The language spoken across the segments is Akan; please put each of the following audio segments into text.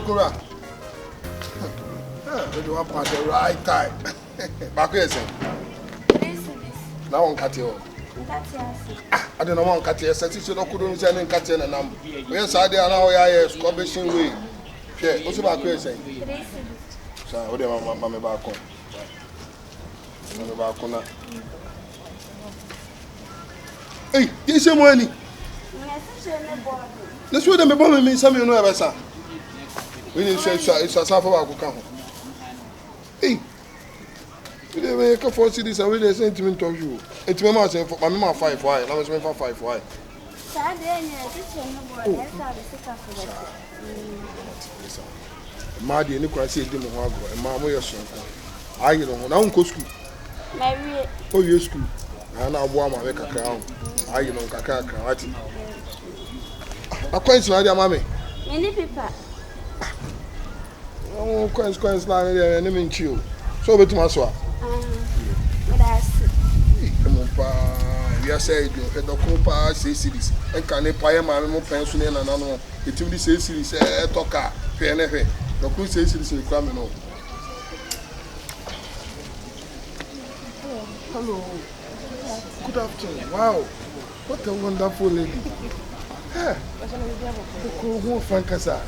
Okura. We do up at the right time. Back here, sir. Now on Catio. I don't know one Catio, says you couldn't send in Catio and number. Yes, I did allow your scrubbishing way. Yeah, what's about crazy? So, what do you want, Mamma Barco? Mamma Barcona. Hey, get some money. Let's wait a minute, me some you know ever, sir. We didn't say it's a half of our come. Hey, we didn't make a 4 cities and we didn't sentiment of you. It's my mother for my mama 5 why. I was meant for 5 why. Maddy, and you can see them and Mamma, your son. I don't know, Uncle School. Oh, your school. And I'll warm my crown. I don't know, Kaka. A question, my dear mammy. Many people. Oh, consequence, lying there and even chill. So, bet to my swap. Yes, I do. The Compa 6 cities. And can they pay my pension and another? It will be 6 cities, a talker, fair and fair. The Crew 6 cities will come in. Hello. Good afternoon. Wow. What a wonderful lady. Who Francasa?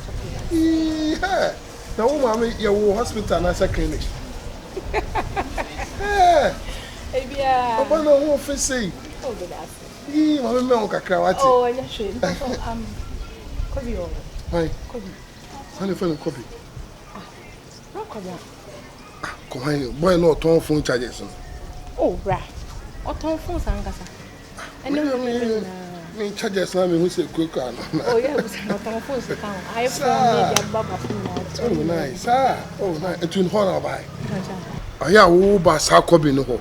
Yeah. Now, Mammy, your hospital and a clinic. I want to know if say. Oh, good afternoon. Oh, yeah, sure. Kobe. Why? Kobe. I'm feeling Kobe. No, Kobe. Come on, boy, no phone phone charges. Oh, right. Or phone phones, Angasa. And then me charges, I mean, who said quick on. Oh, yeah, not phones. I have Baba. Oh, nice. Oh, nice. It's in honor by. Oh, yeah, who by Sakobi no.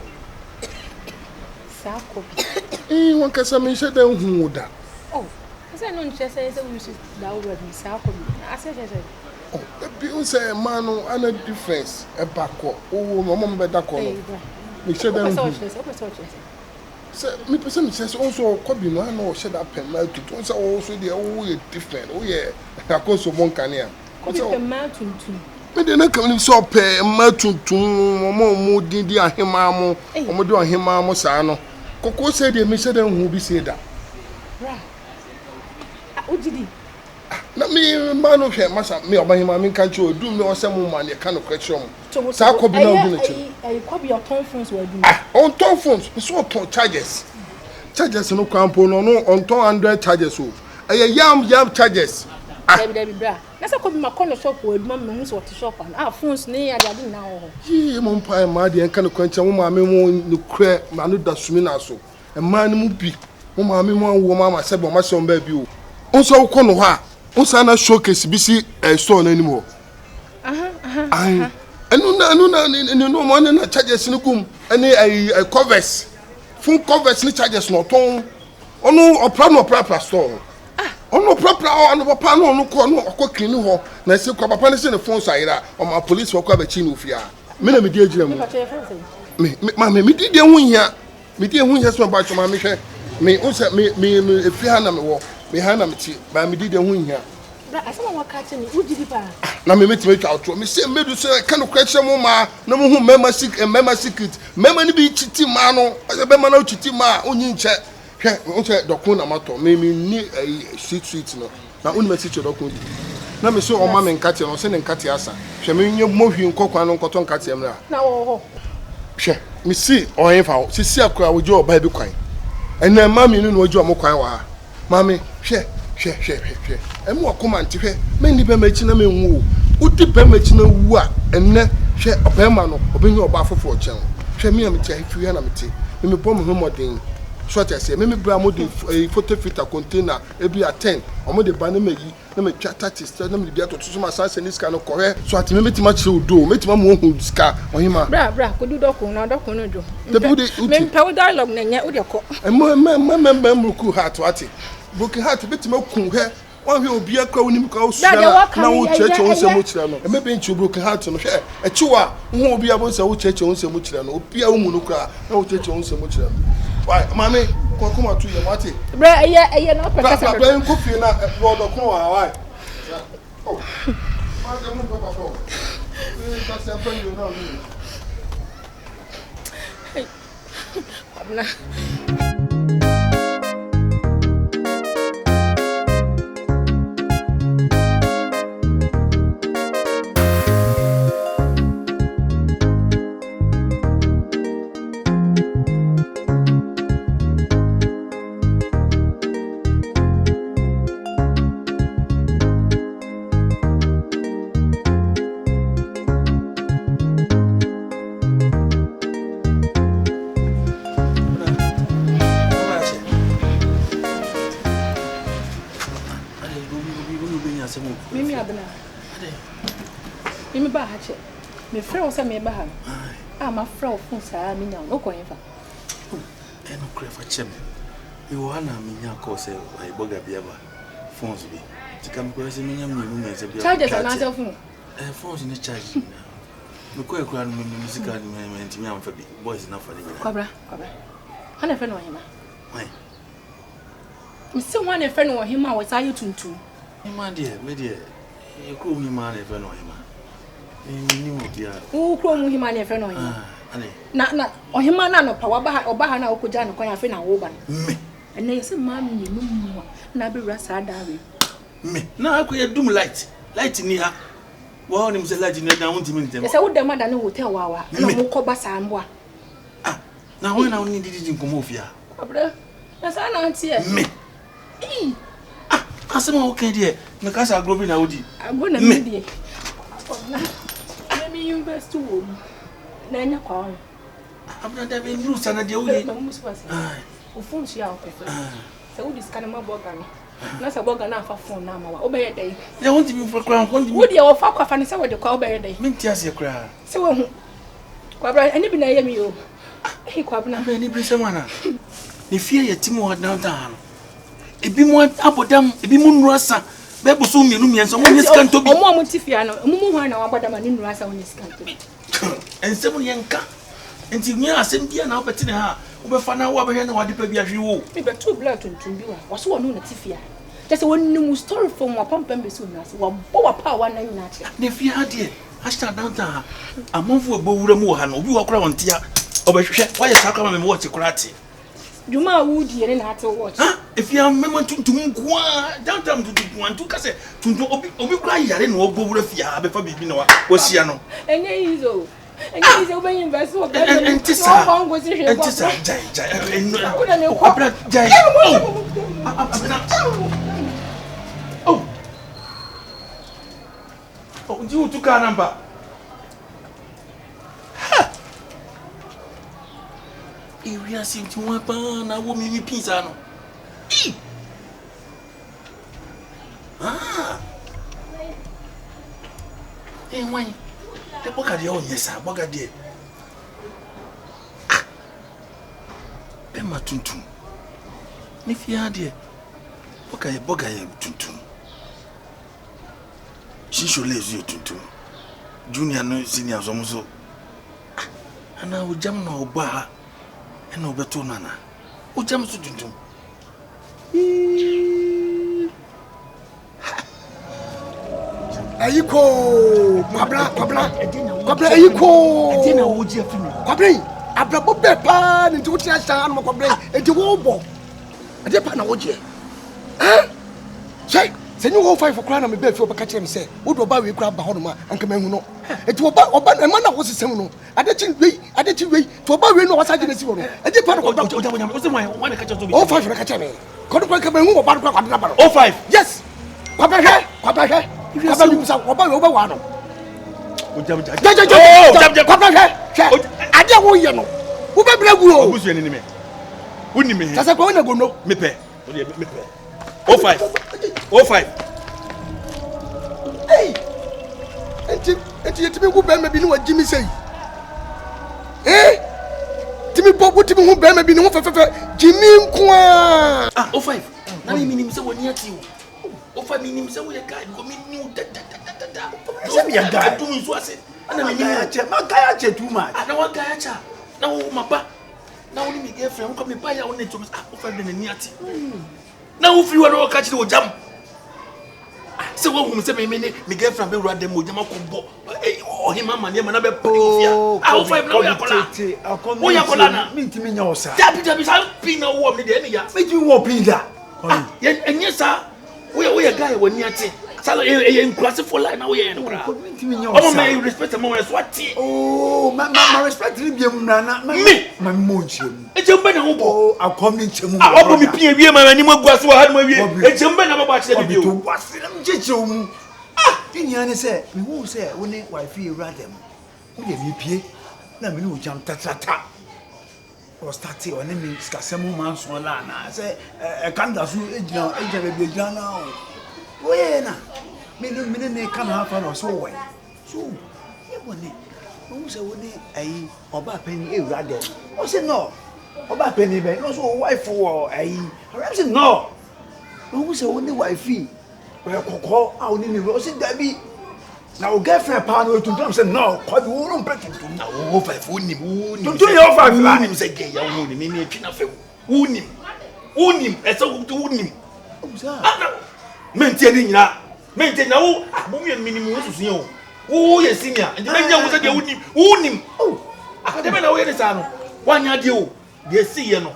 Sakobi. One can some shut down who would that. Oh, I said, no, she says we should downward me, Sakobi. I said, oh, the people say a man on a difference, a backward. Oh, my mom better call. We said, sir, me person says also Kobe no no shed up and melt to once also the oh different. Oh yeah. I call so one can here. Kobe melt to. Me dey na come so pe melt to mo didi ahema mo. Mo do ahema mo saa no. Koko say dey me shed hu bi say da. Bra. Ojidi. Na me man no hwe masa me obahema me kan che odu me o se mo man dey kan no kwetro mo. Sa Kobe na odu na che. Kobe your ton phones were doing. On ton phones, so ton charges. Charges no kwampo no on ton 100 charges o. Yam charges. Baby bra. Na say Kobe ma corner shop we do me hu so to shop and phones ne ya dey na ho. Yi mo mpa ma dey kan no kwancha mo ma me mo no kre ma no da sumi na so. E ma ne mu bi. Mo ma me mo wo ma se bo ma se on ba bi o. On so ko no ho a. On sa na showcase bi si store na ni mo. Aha. No money na charges no kum any covers phone covers ni charges no ton ono opra store ono proper ono papa no ko no clean ho na se ko papa ne se ne phone so ayira o ma police wo ko ba chi no ofia me na me di agira mu me di de hu hia so ba choma me hwe me o se me efi ha na me wo me ha na me ti ba me di de hu hia bra asema wakati ni ujidi pa na me metime twa outro me se medu se ka no kwache mo ma na mo hu member secret member ni bi chiti ma no be ma na chiti ma onyi nche hwe o dokun na mato me ni sweet no na oni ma teacher dokun na me so o ma me nkate no se ne nkate asa hwe me nye mo hwi nkokwa no nkoto nkate am na wo ho hwe me si o yen fa si akura wo jo oba bi kwan ena ma me no ojo mo kwan wa ma me hwe emu akoma ntihwe me ndi be machi na me nwu udi be machi na wu a enne hwe obema no obenye oba afofo chen hwe me am tia fiya na meti me bom ho modern short ese me bra modern photo filter container ebi a 10 omo de ba na meyi na me twa 30 na me bia to so ma sanse ni ska no kore so ati me metima chire odo metima mo hu ska ohima bra kodu dokun na dokun no jo me mpa dialogue na nya odi ko me heart ati broken heart betima kun he wan hwe obi akwa wonim ka osua na wo cheche won se mo kire no e me be nchu broken heart no hwe echiwa wo obi abo se wo cheche won se mo kire no obi a wo mu no kra na wo cheche won se mo kire no why mami ko kuma tu ye wati bra eye no pekasa bra ko fi na rodo kun wa why Hey, Abna. Mimi Abna. Mimi ba hache. Me frɛ wo sɛ me ba ha. Ma frɛ wo fon saa me nya wo kɔ yin fa. No cry for chem. You wanna me nya call say I boga biaba. Phones be. To come go say me nya me no say biaba. Charge na answer phone. Phones in charge. Me ko ekura no music and me ntimi am fa bi. Boys na fa de. Kwabra. Hana frɛ no hima. Why? Me say one frɛ no hima wo say tuntum. Hima de, me de. You ko hima na frɛ no hima. Ni mo dia. Wo kro mu hima na frɛ no hima. Na ohima na no pa oba ha na okoja no kwan afi na wo ba no me ene yesi ma me no mu na be rasa dawe me na akoye dum light ni ha wo ni mse light ni na wonti mi ntem yesi wo dem ada ne hotel wawa na mo ko ba sa mbo na wo na woni didi nkomo ofia abra na sa na antie me asema wo kan die me ka sa agro bi na wodi agro na me die na me university wo na nya kwa abra da be nru sana de wo ye na mo so o phone shi a o pefe se wo discard ma burger no na se burger na afa phone na ma wa obeye dai ya wonti mi kra wonti wo de wo fa kwa fa ne se wo de kwa obeye dai minti ase kra se wo hu kwa bra eni bi na ye mi yo kwa bna eni bi se mana ni fie ye timo wa downtown ebi mo abodam ebi mo nru asa be bo so mienu mienso mo ni scan to bi omo am tifia no omo ho na wa bodam ni nru asa wo ni scan to bi ensem ne yanka enti nya asem bia na obeti ne ha obefa na wo abehwe na wade pa bi ahwe wo me be two blood tuntum bi wa waso wo no na tifia just won nim story from wa pampam be so na wa bo wa pa wa na nyina che ne fia de hashtag downtown amonfo obowura mu ha na obi wa kora wontia obehwe wa ye sakwa me watch kurati juma wudi ene na ate watch ha efia memo tuntum kwa downtown tuntum antu kase tuntum obi kura yare na obowura fia abefa bibi na wa sia no enye izo enye oben invest wo be entisa kongo si hwe entisa jai kuna me ko abra jai oh ndi utuka namba iwi asinti wa pa na wo mi pizza no why the boga de on yes boga de be matuntum ni fia de boga ye tuntum Sholee zu tuntum junior no senior so muso ana Ogyam na oba ha ena obeto nana Ogyam so tuntum ayiko kwabra ayiko edina woji afimi kwabra abrabo be pa ni nti wotia sha no kwabra enti wo bo ade pa na woje sei senyu wo 5 kra na me be fi obeka kire me se wo do ba we kra ba ho no ma anka mahu no enti oba na ma na wo sesem no ade chi wei to oba we no wasa je na si wo no ade pa na kwabra Ogyam o se mo wan ka chato bi o 5 na ka kire me kodo kwa ka mahu oba kra kwabra ba o 5 yes kwabra he kwabra mi musa oba we oba wa no Ogyam kwabra he ade wo ye no wo be bra gu o obusu eni ni me woni me sasa kwa wona gono me pe o 5 hey enti yetimi gu be ma bi ni wa jimi sei timi bobu timi hu be ma bi ni hu fefefe jimi nko a o 5 na mi minim se woni ati o 5 minim se wo ye guy ko mi ni da se bi ya guy tu mi so ase ana mi magaya che too much ana wa guy acha na wo maba na wo ni mi girlfriend ko mi ba ya wo ne to o 5 de ni ati na wo free wa no ka chi Ogyam Se wo hu se me girlfriend be wura dem Ogyam akọbọ o him man na be pofia ah o five na wo yakola wo yakola na me ntimi nya wo sa dabi sa pin na wo me de me ya me ntimi wo pin da enye sa wo guy woni ate sala e class for line na wo ye no bra me ntimi nya wo sa me respect mo so ate ma respect ni bi mu na me ma mo nchemu ejembe na wo bo akomi nchemu obo mi pin ewie ma ni mo guase wo ha no ewie ejembe na baba ate bi to wase na mjeche mu Pinya ne say me hu say wo ne wife ewura dem wo ye mi pie na me ne Ogyam tatata o start o ne mi skasemu man so la na say kanda so ejina be bi ejina na o ye na me ne kan ha fa no so wo so ye wo ne wo say wo ne ayi oba pani ewura dem o say no oba pani be no so wife wo ayi I say no wo say wo ne wife Koko, I only knew was it Debbie. Now, girlfriend, partner, to come say no, quite won't bet him. Now, five wound him, don't do your five lines. Say, gay, I wound him, me, Pinafel. Wound him, as I would wound him. Maintaining that, maintain now, woman minimum to see you. Oh, yes, senior, and the man was at wound him. Oh, I don't know where the son. 1 year deal, they see you know.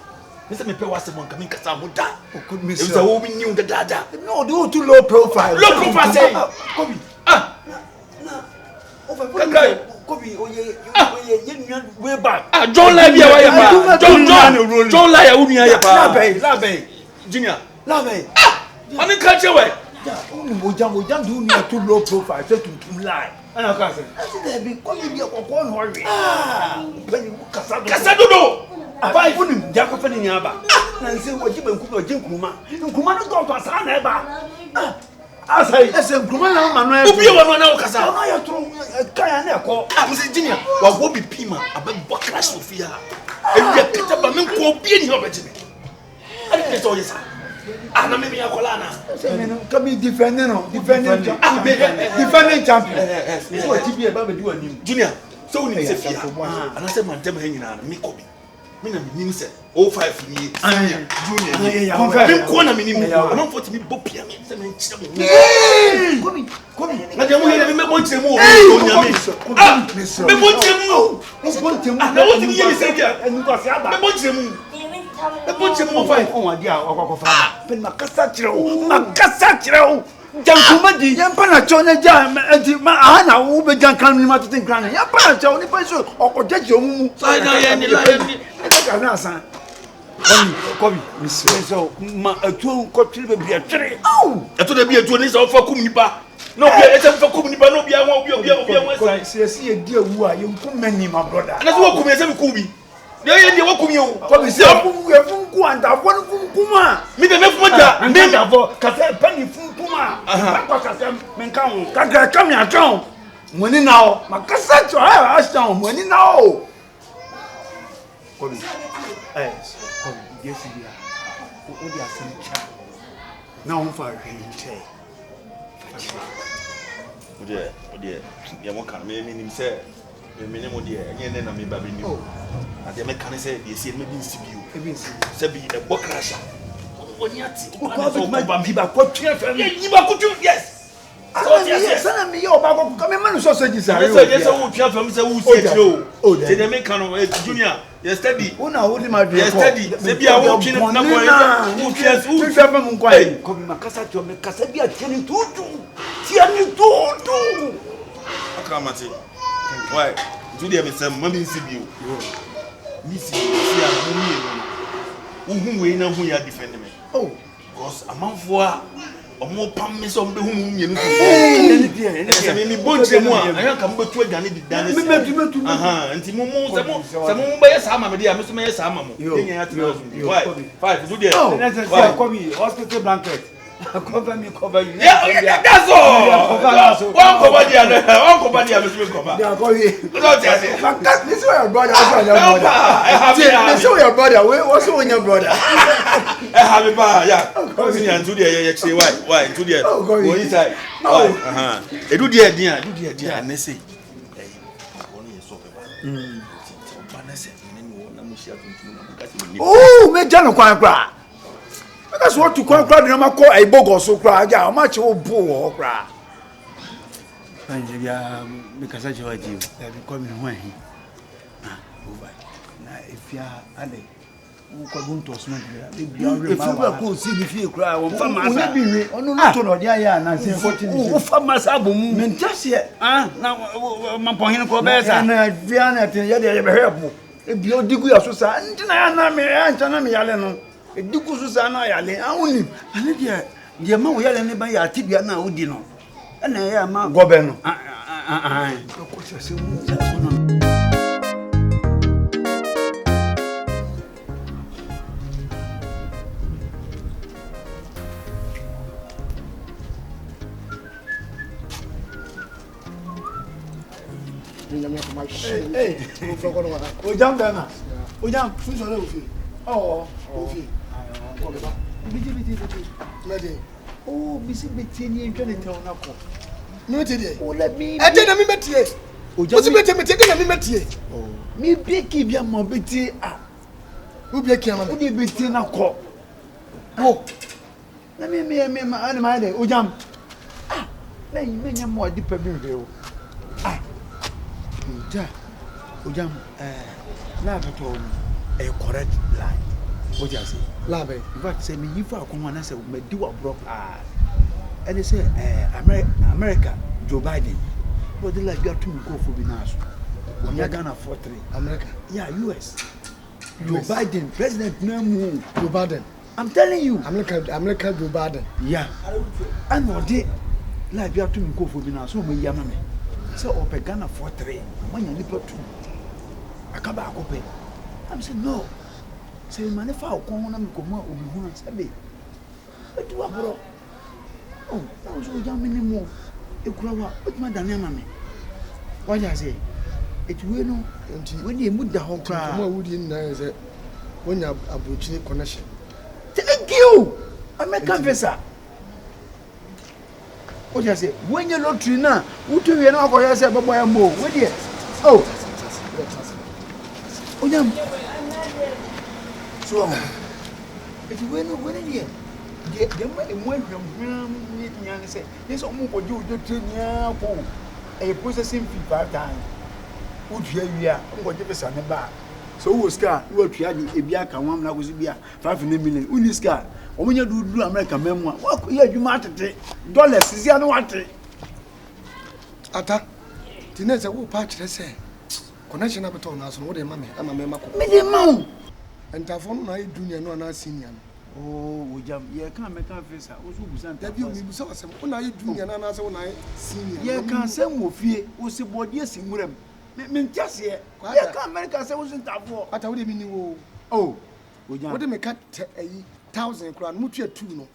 Mr. Mepe was someone coming Casamuda. Oh, good miss. It was a woman knew the dada. No, they were too low profile. Low profile, say. Kobe. Kobe, way back. John Lia, John Lia, Labe, Junior, Labe. On the culture way. Ogyam do me too low profile, just to lie. And I can't say. I said, there be calling you one worry. Casado. Five wouldn't Jacob in Yaba. And say what you can Jim Kuma. Kuma go to Asare ba. As I said, Kuma man, you are now Casa. I told Kayana call. I was a junior. What would be Pima about Bocrash Sophia? And you picked up a man called being your regiment. I didn't tell you, sir. I'm maybe a colana. Come be defending champion. What to be about doing Junior. So we say, and I said, my devil hanging on me. Mina minim se 05 ni junior me ko na minim am for me bopia me se me nchire mo komi na dem ho ye me bonchire mo o nyame me bonchire mo na what ni ye se dia me bonchire mo 5 on adi a okokofa pe makasa kire o Jankumadi yampa na chone ja enti ma ana wo be jankan ni ma tete nkran yampa na chawo ni peso okojeje omumu sai na ye ni la ye ni ka na san kobi so ma atu ko tiri be bia tiri atu de bia atu ni so fa kum nipa no bia e se fa kum nipa no bia won sai se ye di awu a ye kum mani ma brother na so wo kum ye se kum bi ye wo kum yo kobi se fun ku anda fo fun kuma mi be me fun ja me anda fo ka se pani fun kuma kwa kasa menka ho kagra kam ya tron moni na o makasa to ha ashton moni na o kobi kobi yesi dia o dia sem cha na ho fa hwe che o dia ya mo kan me nim se me ne mo dia enye na me ba be ni ade me kan se dia se me bi nsibiu se bi e bo crasha Oniati, yes. Sana mi yo ba ko come man so say this are. Yes, who try from say who say you. Say dem make no junior. Yes steady. Una hold my dream. Yes steady. Say bia wo twin na boy. Who fears who fear from kwai. Ko bi makasa to me kasa bia tiani tutu. Tiani tutu. Akamati. Why? Junior me say mami nsibiu. Mi si a mo mi. Who we na who ya defend me. Oh, because amanfo a omo pam me so mbe hu mu mienu so me bonche mu a ayan ka mbetu agane di dan se metu nti mu se mu be yesa ama me dia me so me yesa ama mo enya ya tira why 5 do there why come hospital blanket cover you that's all one cover dia me so me cover yeah go here no tell me this your brother this your brother we also your brother have it ba yeah senior do there you say why do there go inside why e do there dia na say won ye so peba ba na say me ni won na mo share tuntum na mo ka se ni oh me jano kwan kra That's what to call crowd no call a bogo so crowd. How much will boo crowd? Because I joined you. They be coming away. If you are Ali, who come to us, if you could see the few cry, one farmers have been on the Yaya and I say 14 farmers have been just yet. Now, my point for better, and Viana, Yadi, if you do your society, and I am Yaleno, a Duku Susana Yale, only, and yet, the amount we are anybody at Tibia now, Dino, and I am Gobern. Hey, Ogyam Dana. Ogyam, who's on the oh, oh, Missy Betty and Johnny Town. No, today. Oh, let me. I didn't mean it yet. What's the matter? Oh, me big your mobility. Who be a camera? Who be between a call? Oh, let me, my animal. Ogyam. Let me make more deeper view. Ogyam, lab at home, a correct line. What you say? Lab, but say me if I come on, I say, me do a broke eye. And they say, America, Joe Biden. But they like got to go for Binas. When you're gonna 43. America? Yeah, US. Joe Biden, President Nemu. Joe Biden. I'm telling you. America, Joe Biden. Yeah. And what they like got to go for Binas, so me yamame. So open Ghana 43. When you live to akabenezer. I'm saying no. Say man if I come on come on obi hu say but you abro. Oh, that was Ogyam minimum. E kura wa but man dan yama me. What you say? It we no when you mud da ho kra. Mo wudi nna say when you abrochine connection. Thank you. American visa. What you say? When you lottery na, who do you know for say boy mo? What dey? Oh. Ogyam. So, if you win here, the money when you say, this almost what you do to a processing fee 5 times. Would you are what you say back? So, who's car? You will try a biaka 1 now was be 500 million. Who is car? When you do American memoir, what could you matter? Dollars is the other one. Ata, Tina said, who patch they say? Connection up to us, what a mammy, I'm a mamma. And Tafon, my junior, no, not senior. Oh, Ogyam, you can't make a face. I was who sent that you saw some. When I junior, and I saw I senior. You can't say more fear, who's about yes in William. Mean just here. I can't make us. I wasn't that for. I told him you. Oh, Ogyam, what do you cut 1,000 crown? Mutia 2 no.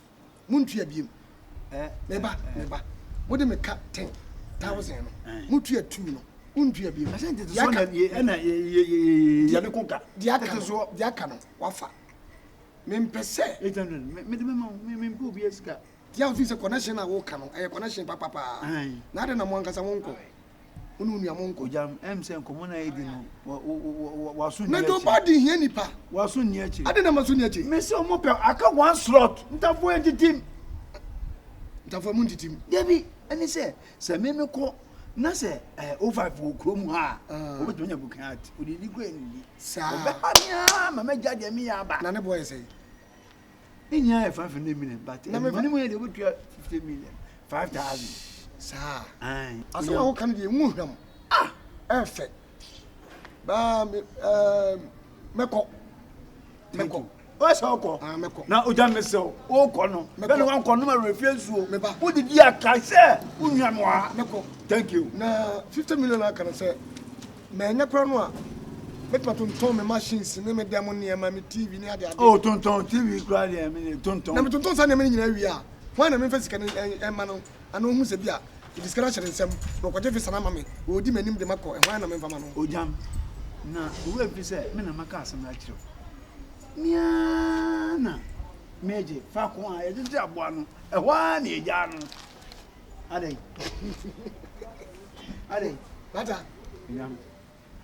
Muntia beam. Never. What do you cut 10,000? Mutia 2 no. Untia beam. I sent it to son and Yanuka. Diacano, Wafa. Mem per se, 800. Minimum, who be a scar. The office of connection, I walk on a connection, papa. Not in a monk as a monko. Ununia monko, Jam, M. Sam, Common Aidino, was soon. Nobody here, Nipa, was soon yet. I didn't know soon yet. Miss Mopel, I got 1 slot. That way the team. That for Munti team. Debbie, and he said, Samino. Nase over for Chrome ha. What do you book at? Would you go in? Sir, Mamma Jaddy, me, but none of boys say. In here, 500 million, but anyway, they would get 50 million, 5,000. Sir, I saw how can you move him? Ah, perfect. Meko. What's all called? Now, Ogyam is so. Oh, Cono. Then 1 corner refuse you. Who did you say? Unyamwa. Thank you. Now, 50 million, I can say. Man, no problem. Make my tonton machines, name a demon near my TV near the. Oh, tonton, TV, cry, I mean, tonton. Never tonton, I mean, we are. When I'm in physical and man, I know who's a beer. The discussion is some, but whatever is an amame, will dim the Mako and one of them. Ogyam. Now, whoever said, men are my cousin, natural. Miana Meji, Fakwa, I didn't have one, a 1 year yarn. Are they? Better.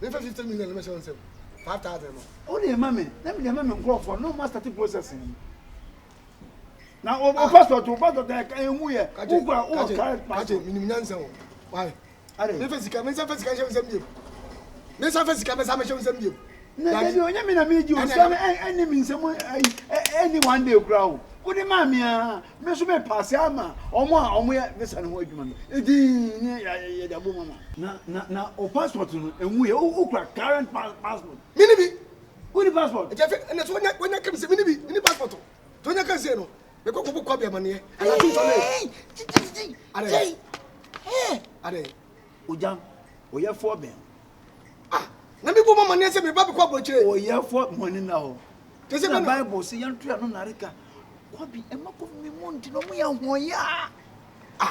Never 50 million, 5,000. Only a mammy, let me the mammy go for no master processing. Now, passport emu ye. Kaje minimum nyansa wo. Why? Me first can show some you. Me first can show some you. Na dey onya me na me ji o so any me nsem any one day crowd. Wo de ma me a me so me pass ama omo ye visa no adwuma no. Edi ye da bo mama. Na o passport no emu ye o kura current passport. Mini bi. Wo di passport? E je na so wonya kam se mini passport. To nya kan se no. Me ko kwa bia mane. Ala tun so le. Are. Ogyam. O ye for ben. Na me bo mama ne se me ba kwa bochire. O ye for money na ho. Te se na Bible se yan tua no nareka. Kwa bi e mako me monti no mo ya hoya.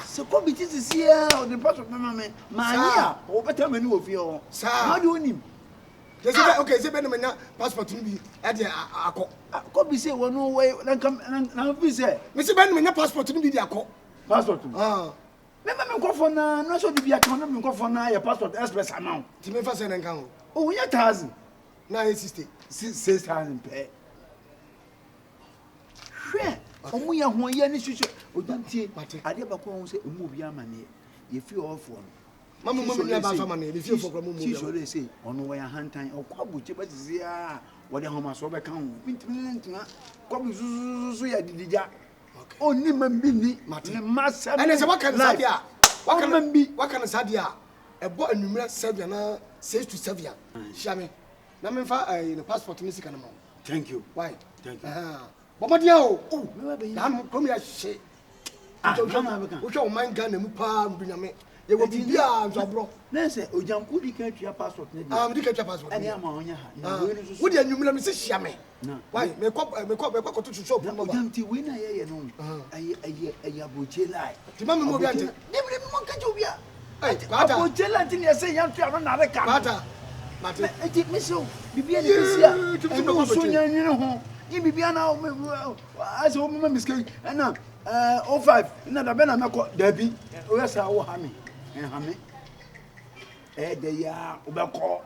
Se ko bi ti sisi ya o de passport mama me. Ma anya o beta mani wo fie ho. How do onim? Te se okay se be no menya passport ni bi e de akọ. Ko bi se wo no we na bi se. Me se be no menya passport ni bi de akọ. Passport. Me ko for na no so bi aka no me ko for na ya passport express amount. Ti me fa se na nkan ho. O nya 1000. Na 60. 6,000 pe. Hwe, omu ya ho ye ni hwehwe. Ogyam tie. Ade ba ko ho se emu obi amane. Ye fi ofo no. Mamu nya ba fa mane. Ye fi ofo kra mu mu. Ti Sholee say ono we ya hantan okwa buche ba tisi a. Wo de homa so be kan ho. Bintima. Ko bi zuzu ya didija. Oni mambi ni. Ne masam. Ene se waka na sadia. Waka na sadia. Ebo anumra sadia na 6 to 7. Shame. Na me fa no passport ni sika na ma. Thank you. Why? Thank you. Bomodia o. Me be na come ya she. Wo hwe o man Ghana mu pa mbinyame. Ye wo bibia nso bro. Na se Ogyam ku di kan tua passport na di. Me di kan tua passport. Ene ama onya ha. Na we no so. Wo di anumra me se hia me. Why? Me ko to shop mo ba. Ogyam ti we na ye no. Aye aboche lai. Ti ma me mo bi ante. Dem mo kan jo bia. Kwata. Aboche lai ti ne se yan tua no na re ka. Kwata. Mate. Eti me so bibia ni bisia. Eno so nya nyine ho. Ni bibia na ase o mama miske. Na 05 na da be na meko dabi. O yesa wo ha me. Ha me. De ya obeko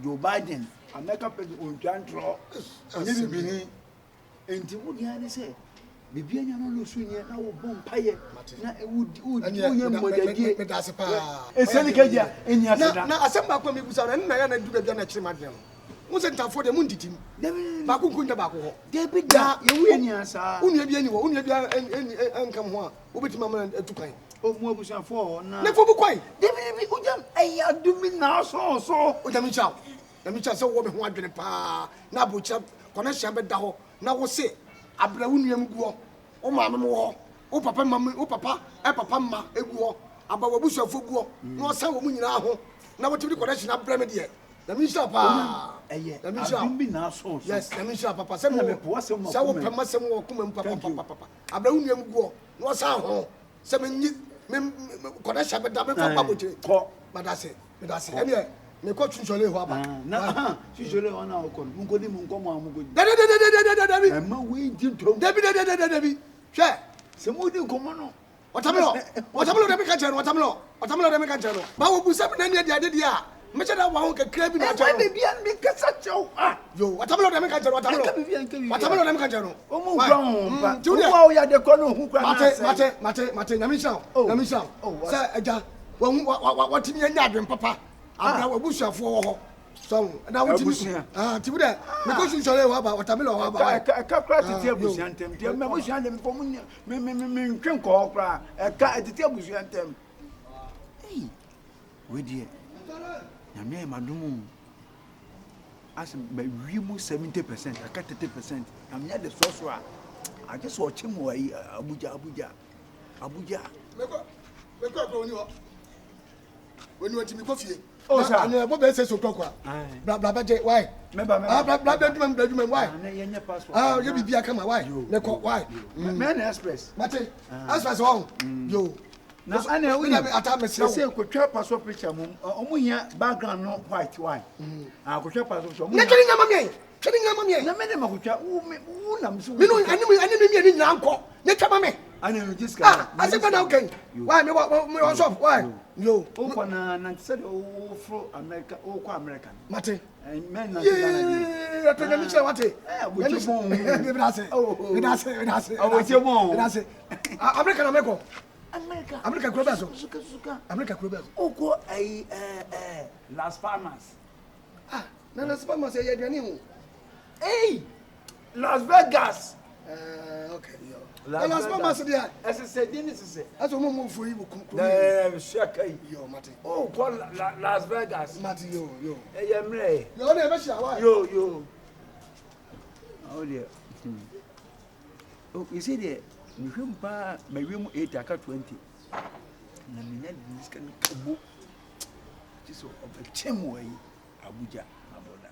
Joe Biden America president on twantro. Onye bibini. Enti wo dia ne se bibia nya no lo so nya na wo bom paye na onye modadie me da se pa. Eseli kaja enya seda. Na asemba kwa mebusa na ya na duga bia na kire madem. Mo se ntafo de mo nditim. Ba ku kunta ba ko ho. David da ye wi enya sa. Unu bia ni wo, unu bia enkam ho a. Obetima ma atukan. O mu abusanfo ho na. Na fo bu kwai. David bi Ogyam eya dumi na so. Ogyam cha. Na mi cha se wo be ho adwene pa. Na abocha connection be da ho. Na wo se abra wunuam guo. O ma me wo. O papa mama, o papa, papa ma eguo. Aba wabusuafo guo. Na o san wo mu nyina ho. Na wo tibidi connection abra me de. Na mi cha pa. Na mi cha. Dumi na so. Yes, na mi cha papa. Se mo se wo pema se mo kuma papa. Abra wunuam guo. Na o san ho. Se me connection be da me fa baboche. Ko. Madase. Ene me ko Sholee ho aba. Na Sholee ho na o ko. Mun ko di mun ko mo amugo. Dabi. Ema we di ntom. Dabi. Hwe. Se mo di nkomo no. Watamelo de me ka jero, watamelo de me ka jero. Ba wo busa na ne ade dia. Me che da wa ho kakra bi na jero. Be bia mi kasa chew. Yo, watamelo de me ka jero, watamelo de me ka jero. O mu gwa ho pa. Wo wa ya de ko no hu kwa na. Mate, nyamisha. Se eja, wa timi anya adwen papa. Abra wa busuafo wo ho. So, na wo timi. Ti bude. Me ko Sholee ho aba, watamelo ho aba. Ka kra tete abusuan tem. Ti me abusuan dem fo mu me ntwen ko kra. Ka tete abusuan tem. We die. Nyame madumu. As be wi mu 70%, aka 30%. Amnya de so a. I just watch him way Abuja. Me ko oni ho. When you want me coffee. Oh, sir. And what be say so kwa. Bla je why? Bla bedroom why? Na yenye passport. You bibia kama why? Me ko why? Men express. Mate. Express on. Yo. Na ana we ata mesra. Say ko twa passport picture mum. Omo hia background no white why? Ko twa passport omo. Na twini nyama me. Na me ne makotwa wo nam so. Me no ani nyina nko. Ne twa me. Ana no jiska. I say na okay. Why me shop? Why? Yo. Oko na said o fro America, o ko American. Mate. Men na Yeah, atenya mi che wate. We just bon. We da say. We da say. We just bon. We da say. America na meko. America. America kuro beso. Suka. America kuro beso. Oko Las Palmas. Na Las Palmas e aduane ho. Hey! Las Vegas. Okay, yo. Las Palmas dia. Ese dini sese. Aso mo fo yi kum. Shaka yi. Yo, mate. Oh, ko Las Vegas. Mate yo. Ye mre. Yo na e be sha wa. Yo. Oh dear. Oh, you see there, you him pa my room 8 aka 20. Na me na dis kan kabo. Just of a chemo yi Abuja, my brother.